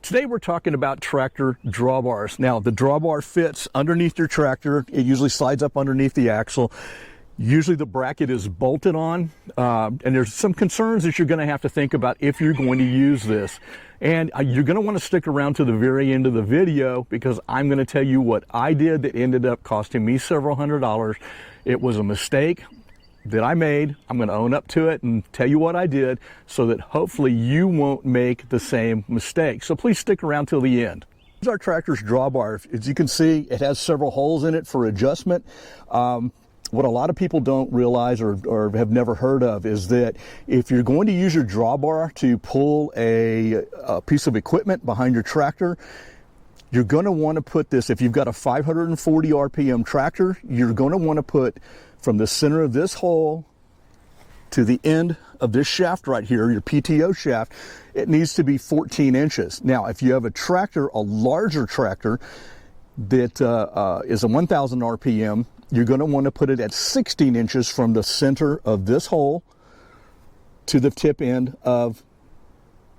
Today we're talking about tractor drawbars. Now the drawbar fits underneath your tractor. It usually slides up underneath the axle. Usually the bracket is bolted on, and there's some concerns that you're going to have to think about if you're going to use this. And you're going to want to stick around to the very end of the video, because I'm going to tell you what I did that ended up costing me several $100s. It was a mistake that I made. I'm going to own up to it and tell you what I did so that hopefully you won't make the same mistake. So please stick around till the end. This is our tractor's drawbar. As you can see, it has several holes in it for adjustment. What a lot of people don't realize or have never heard of is that if you're going to use your drawbar to pull a piece of equipment behind your tractor, you're going to want to put this, if you've got a 540 RPM tractor, you're going to want to put from the center of this hole to the end of this shaft right here, your PTO shaft, it needs to be 14 inches. Now, if you have a tractor, a larger tractor that is a 1000 RPM, you're going to want to put it at 16 inches from the center of this hole to the tip end of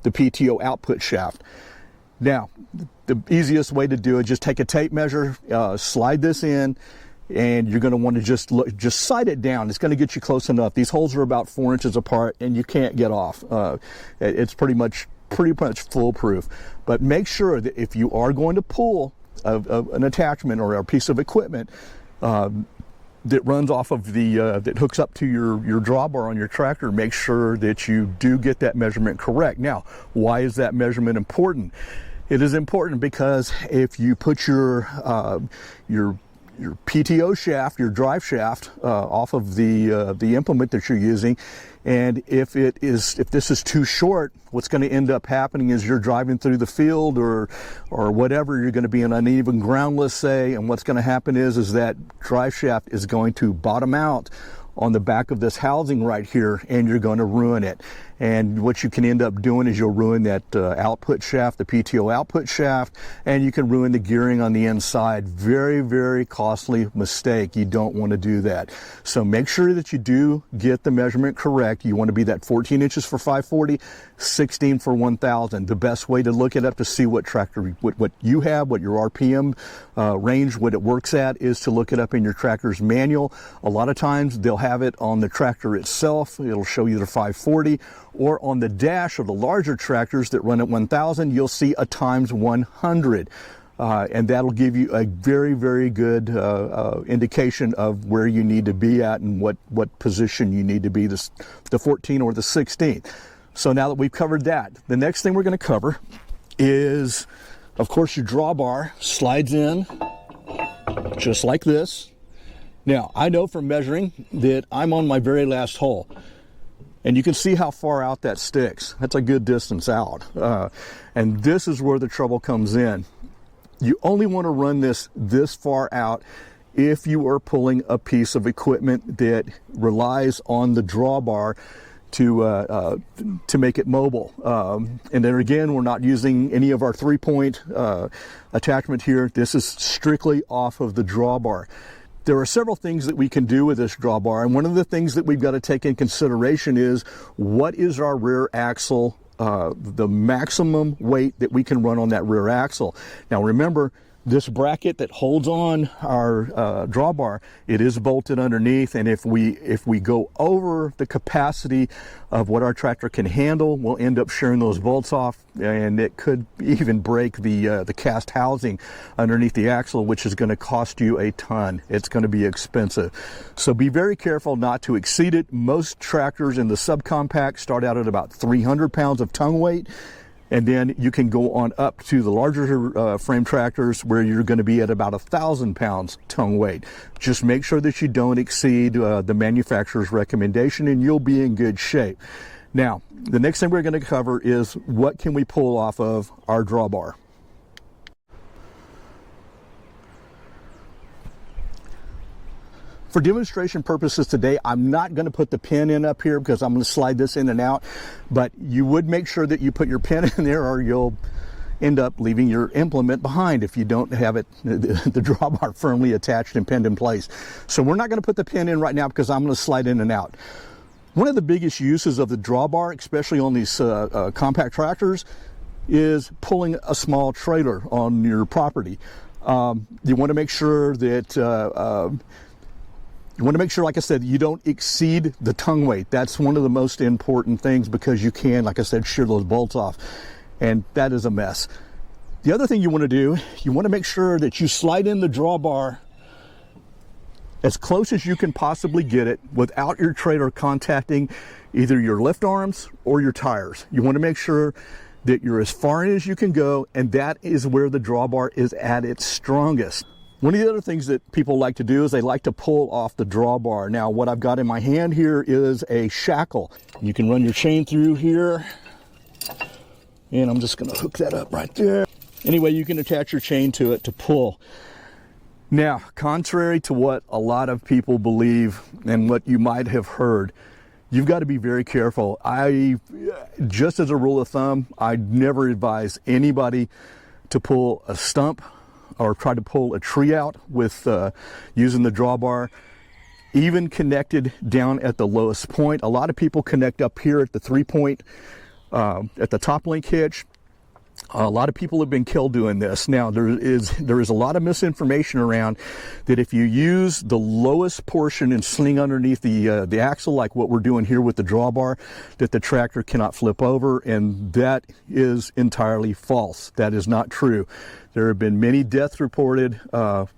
the PTO output shaft. Now, the easiest way to do it, just take a tape measure, slide this in, and you're going to want to just sight it down. It's going to get you close enough. These holes are about 4 inches apart, and you can't get off. It's pretty much foolproof. But make sure that if you are going to pull an attachment or a piece of equipment that runs off of the that hooks up to your drawbar on your tractor, make sure that you do get that measurement correct. Now, why is that measurement important? It is important because if you put your PTO shaft, your drive shaft, off of the implement that you're using, and if this is too short, what's going to end up happening is you're driving through the field or whatever, you're going to be in uneven ground, let's say, and what's going to happen is that drive shaft is going to bottom out on the back of this housing right here, and you're going to ruin it. And what you can end up doing is you'll ruin that output shaft, the PTO output shaft, and you can ruin the gearing on the inside. Very, very costly mistake. You don't want to do that. So make sure that you do get the measurement correct. You want to be that 14 inches for 540, 16 for 1000. The best way to look it up to see what tractor, what you have, what your RPM range, what it works at, is to look it up in your tractor's manual. A lot of times they'll have it on the tractor itself. It'll show you the 540. Or on the dash of the larger tractors that run at 1000, you'll see a times 100. And that'll give you a very, very good indication of where you need to be at and what position you need to be, the 14 or the 16. So now that we've covered that, the next thing we're going to cover is, of course, your drawbar slides in just like this. Now, I know from measuring that I'm on my very last hole. And you can see how far out that sticks. That's a good distance out. And this is where the trouble comes in. You only want to run this far out if you are pulling a piece of equipment that relies on the drawbar to make it mobile. And then again, we're not using any of our 3-point attachment here. This is strictly off of the drawbar. There are several things that we can do with this drawbar, and one of the things that we've got to take in consideration is what is our rear axle, the maximum weight that we can run on that rear axle. Now remember, this bracket that holds on our drawbar, it is bolted underneath, and if we go over the capacity of what our tractor can handle, we'll end up shearing those bolts off, and it could even break the cast housing underneath the axle, which is going to cost you a ton. It's going to be expensive. So be very careful not to exceed it. Most tractors in the subcompact start out at about 300 pounds of tongue weight. And then you can go on up to the larger frame tractors where you're going to be at about 1,000 pounds tongue weight. Just make sure that you don't exceed the manufacturer's recommendation, and you'll be in good shape. Now, the next thing we're going to cover is what can we pull off of our drawbar. For demonstration purposes today, I'm not going to put the pin in up here because I'm going to slide this in and out, but you would make sure that you put your pin in there, or you'll end up leaving your implement behind if you don't have it, the drawbar firmly attached and pinned in place. So we're not going to put the pin in right now because I'm going to slide in and out. One of the biggest uses of the drawbar, especially on these compact tractors, is pulling a small trailer on your property. You want to make sure that like I said, you don't exceed the tongue weight. That's one of the most important things, because you can, like I said, shear those bolts off, and that is a mess. The other thing you want to do, you want to make sure that you slide in the drawbar as close as you can possibly get it without your trailer contacting either your lift arms or your tires. You want to make sure that you're as far in as you can go, and that is where the drawbar is at its strongest. One of the other things that people like to do is they like to pull off the drawbar. Now, what I've got in my hand here is a shackle. You can run your chain through here, and I'm just going to hook that up right there. Anyway, you can attach your chain to it to pull. Now, contrary to what a lot of people believe and what you might have heard, you've got to be very careful. Just as a rule of thumb, I never advise anybody to pull a stump or try to pull a tree out with using the drawbar, even connected down at the lowest point. A lot of people connect up here at the 3-point, at the top link hitch. A lot of people have been killed doing this. Now, there is a lot of misinformation around that if you use the lowest portion and sling underneath the axle, like what we're doing here with the drawbar, that the tractor cannot flip over, and that is entirely false. That is not true. There have been many deaths reported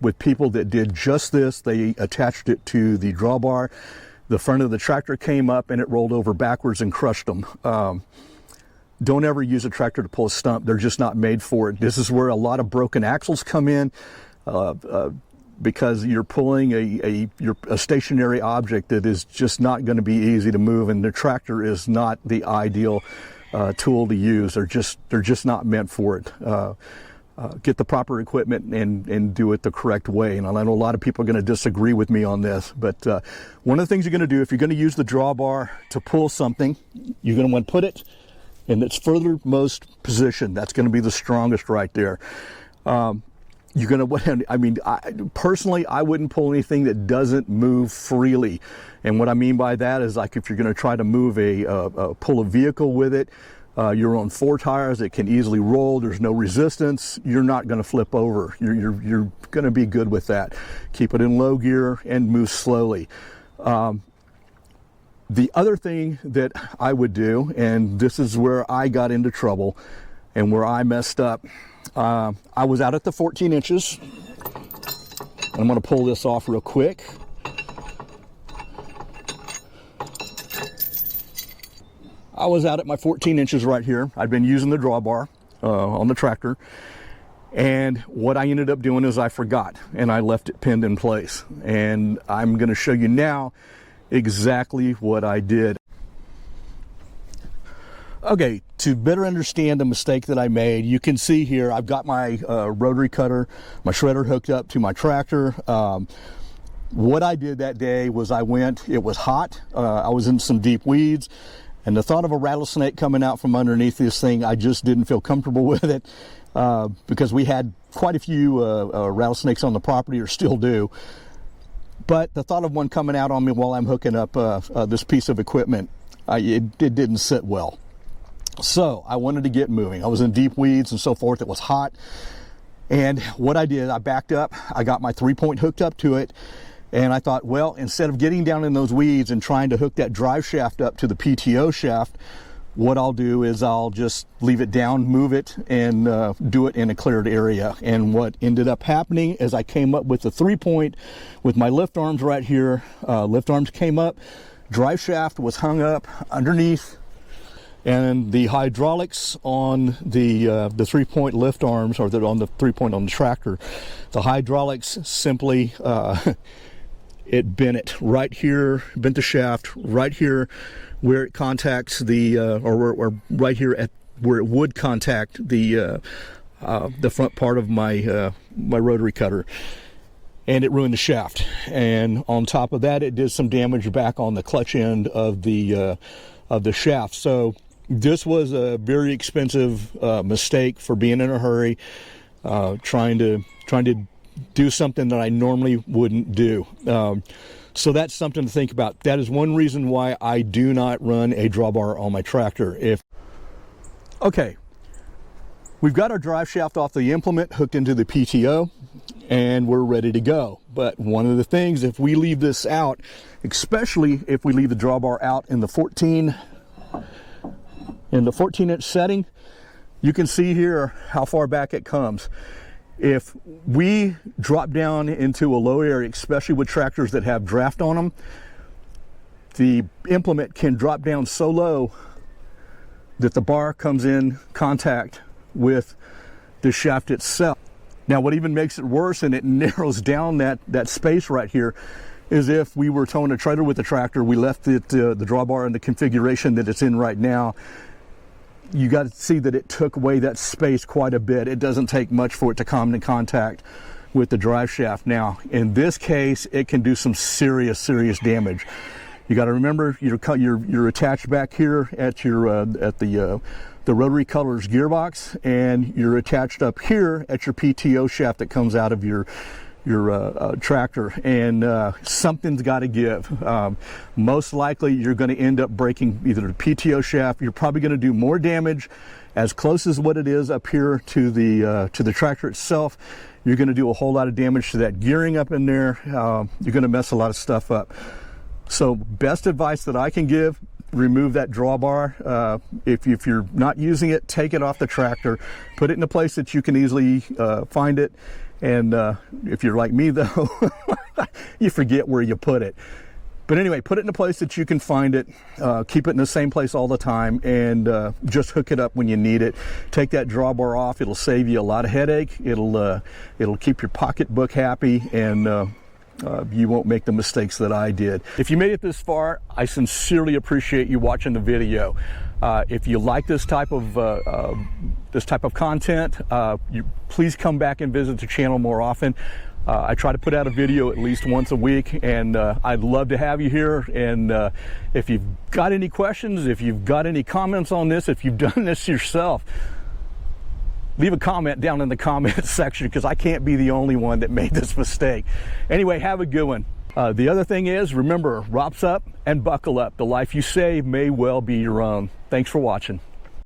with people that did just this. They attached it to the drawbar. The front of the tractor came up and it rolled over backwards and crushed them. Don't ever use a tractor to pull a stump. They're just not made for it. This is where a lot of broken axles come in, because you're pulling a stationary object that is just not going to be easy to move, and the tractor is not the ideal tool to use. They're just not meant for it. Get the proper equipment and do it the correct way. And I know a lot of people are going to disagree with me on this, but one of the things you're going to do, if you're going to use the drawbar to pull something, you're going to want to put it in its furthermost position. That's going to be the strongest right there. You're going to, I mean, personally, I wouldn't pull anything that doesn't move freely. And what I mean by that is, like, if you're going to try to move pull a vehicle with it, you're on 4 tires, it can easily roll, there's no resistance, you're not going to flip over. You're going to be good with that. Keep it in low gear and move slowly. The other thing that I would do, and this is where I got into trouble and where I messed up, I was out at the 14 inches. I'm going to pull this off real quick. I was out at my 14 inches right here. I'd been using the drawbar on the tractor. And what I ended up doing is I forgot, and I left it pinned in place. And I'm going to show you now exactly what I did. Okay, to better understand the mistake that I made, you can see here I've got my rotary cutter, my shredder hooked up to my tractor. What I did that day was it was hot, I was in some deep weeds, and the thought of a rattlesnake coming out from underneath this thing, I just didn't feel comfortable with it, because we had quite a few rattlesnakes on the property, or still do. But the thought of one coming out on me while I'm hooking up this piece of equipment, it didn't sit well. So I wanted to get moving. I was in deep weeds and so forth. It was hot. And what I did, I backed up. I got my 3-point hooked up to it. And I thought, well, instead of getting down in those weeds and trying to hook that drive shaft up to the PTO shaft, what I'll do is I'll just leave it down, move it, and do it in a cleared area. And what ended up happening is I came up with the 3-point with my lift arms right here. Lift arms came up, drive shaft was hung up underneath, and the hydraulics on the 3-point lift arms, or on the 3-point on the tractor, the hydraulics simply it bent right here, bent the shaft right here, where it contacts the, or right here at where it would contact the front part of my my rotary cutter, and it ruined the shaft. And on top of that, it did some damage back on the clutch end of the shaft. So this was a very expensive mistake for being in a hurry, trying to do something that I normally wouldn't do. So that's something to think about. That is one reason why I do not run a drawbar on my tractor. Okay, We've got our drive shaft off the implement hooked into the PTO, and we're ready to go. But one of the things, if we leave this out, especially if we leave the drawbar out in the 14-inch setting, you can see here how far back it comes. If we drop down into a low area, especially with tractors that have draft on them, the implement can drop down so low that the bar comes in contact with the shaft itself. Now, what even makes it worse, and it narrows down that space right here, is if we were towing a trailer with the tractor, we left it, the drawbar in the configuration that it's in right now, you got to see that it took away that space quite a bit. It doesn't take much for it to come in contact with the drive shaft. Now, in this case, it can do some serious damage. You got to remember you're attached back here at your the rotary colors gearbox, and you're attached up here at your PTO shaft that comes out of your tractor, and something's got to give. Most likely you're going to end up breaking either the PTO shaft. You're probably going to do more damage as close as what it is up here to the tractor itself. You're going to do a whole lot of damage to that gearing up in there. You're going to mess a lot of stuff up. So best advice that I can give: remove that drawbar. If you're not using it, take it off the tractor, put it in a place that you can easily find it. And if you're like me, though, you forget where you put it. But anyway, put it in a place that you can find it. Keep it in the same place all the time, and just hook it up when you need it. Take that drawbar off. It'll save you a lot of headache. It'll keep your pocketbook happy, and you won't make the mistakes that I did. If you made it this far, I sincerely appreciate you watching the video. If you like this type of content, please come back and visit the channel more often. I try to put out a video at least once a week, and I'd love to have you here. And if you've got any questions, if you've got any comments on this, if you've done this yourself, leave a comment down in the comments section, because I can't be the only one that made this mistake. Anyway, have a good one. The other thing is, remember, ROPS up and buckle up. The life you save may well be your own. Thanks for watching.